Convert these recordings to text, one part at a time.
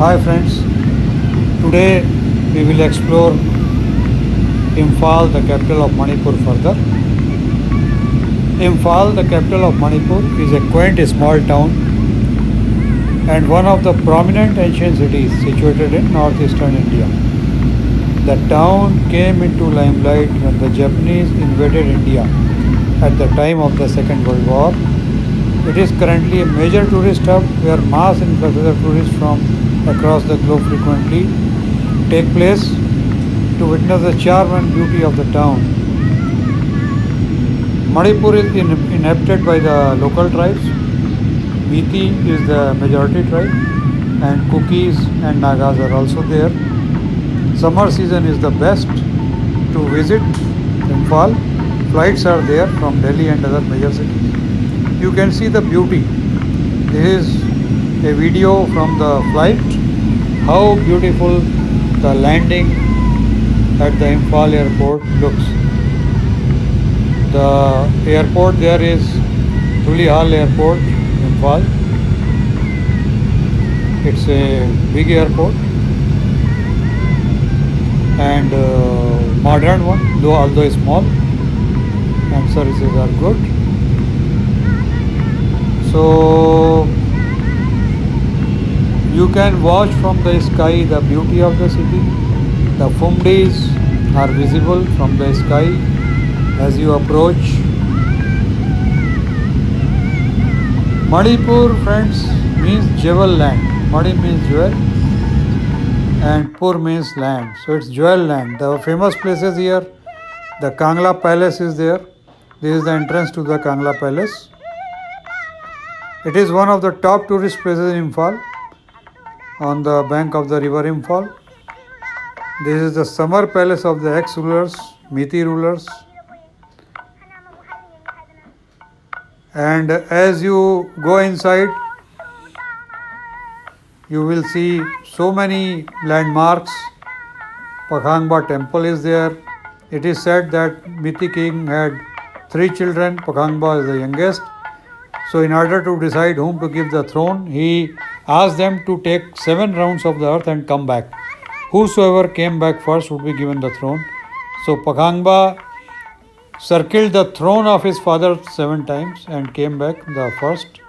Hi friends, today we will explore Imphal, the capital of Manipur further. Imphal, the capital of Manipur, is a quaint small town and one of the prominent ancient cities situated in northeastern India. The town came into limelight when the Japanese invaded India at the time of the Second World War. It is currently a major tourist hub where mass influxes of tourists from across the globe frequently take place to witness the charm and beauty of the town. Manipur is inhabited by the local tribes. Methi is the majority tribe, and Kukis and Nagas are also there. Summer season is the best to visit Imphal. Flights are there from Delhi and other major cities. You can see the beauty. This is a video from the flight. How beautiful the landing at the Imphal airport looks. The airport there is Tulihal Airport, Imphal. It's a big airport and modern one, though although small, and services are good. So you can watch from the sky the beauty of the city. The Fumdis are visible from the sky as you approach. Manipur, friends, means jewel land. Mani means jewel and Pur means land. So it's jewel land. The famous places here, the Kangla Palace is there. This is the entrance to the Kangla Palace. It is one of the top tourist places in Imphal on the bank of the river Imphal. This is the summer palace of the ex-rulers, Methi rulers. And as you go inside, you will see so many landmarks. Pakhangba temple is there. It is said that Methi king had 3 children. Pakhangba is the youngest. So in order to decide whom to give the throne, he asked them to take 7 rounds of the earth and come back. Whosoever came back first would be given the throne. So Pakhangba circled the throne of his father 7 times and came back the first,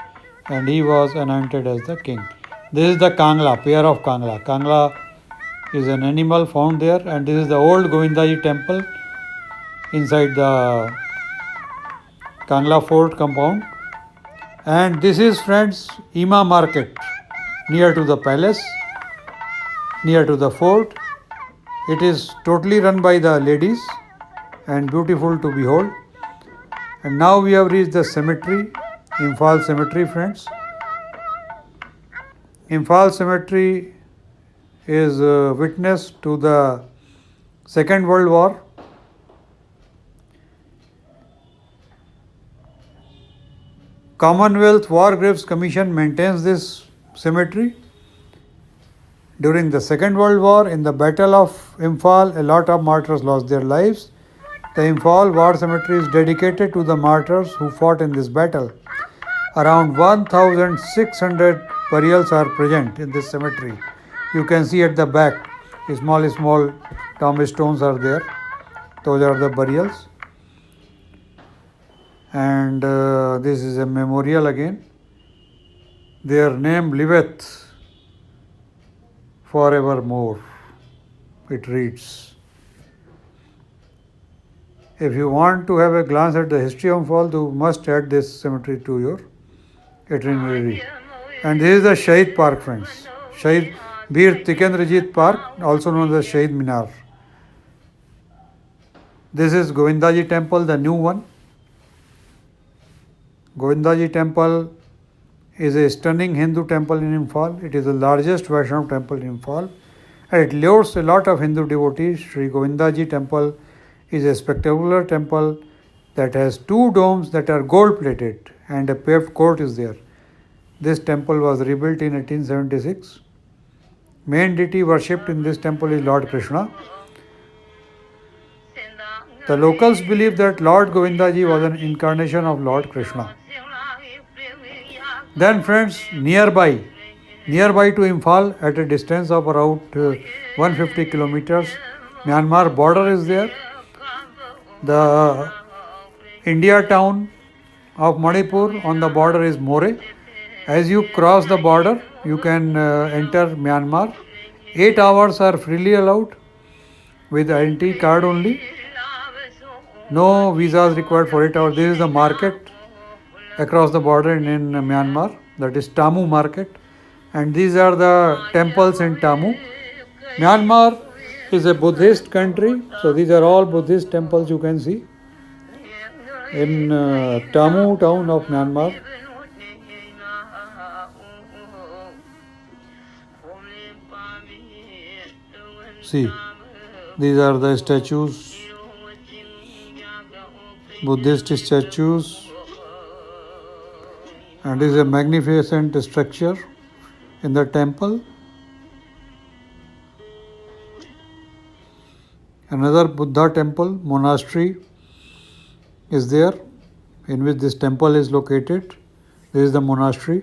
and he was anointed as the king. This is the Kangla, pair of Kangla. Kangla is an animal found there, and this is the old Govindaji temple inside the Kangla fort compound. And this is, friends, Ima market near to the palace, near to the fort. It is totally run by the ladies and beautiful to behold. And now we have reached the cemetery, Imphal cemetery, friends. Imphal cemetery is witness to the Second World War. Commonwealth War Graves Commission maintains this cemetery. During the Second World War, in the Battle of Imphal, a lot of martyrs lost their lives. The Imphal War Cemetery is dedicated to the martyrs who fought in this battle. Around 1,600 burials are present in this cemetery. You can see at the back, small tombstones are there. Those are the burials. And this is a memorial again. Their name liveth forevermore, it reads. If you want to have a glance at the history of Imphal, you must add this cemetery to your itinerary. And this is the Shahid Park, friends. Shahid Bir Tikendrajit Park, also known as Shahid Minar. This is Govindaji temple, the new one. Govindaji temple is a stunning Hindu temple in Imphal. It is the largest Vaishnav temple in Imphal. And it lures a lot of Hindu devotees. Sri Govindaji temple is a spectacular temple that has 2 domes that are gold plated, and a paved court is there. This temple was rebuilt in 1876. Main deity worshipped in this temple is Lord Krishna. The locals believe that Lord Govindaji was an incarnation of Lord Krishna. Then, friends, nearby Nearby to Imphal, at a distance of around 150 kilometers, Myanmar border is there. The India town of Manipur on the border is More. As you cross the border, you can enter Myanmar. 8 hours are freely allowed with identity card only. No visas required for 8 hours. This is the market across the border in Myanmar, that is Tamu market, and these are the temples in Tamu. Myanmar is a Buddhist country, so these are all Buddhist temples you can see in Tamu town of Myanmar. See, these are the statues, Buddhist statues, and this is a magnificent structure in the temple. Another Buddha temple, monastery is there, in which this temple is located. This is the monastery.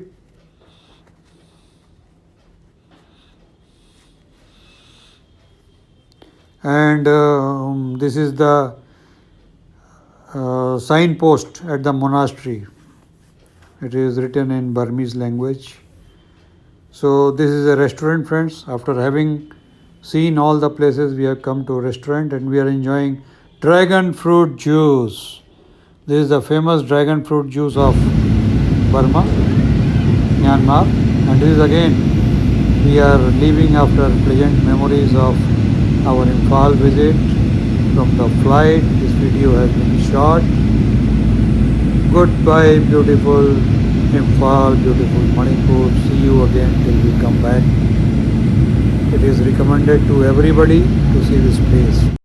And this is the signpost at the monastery. It is written in Burmese language. So this is a restaurant, friends. After having seen all the places, we have come to a restaurant and we are enjoying dragon fruit juice. This is the famous dragon fruit juice of Burma, Myanmar. And this is again, we are leaving after pleasant memories of our Imphal visit from the flight. This video has been shot. Goodbye, beautiful Imphal, beautiful Manipur. See you again till we come back. It is recommended to everybody to see this place.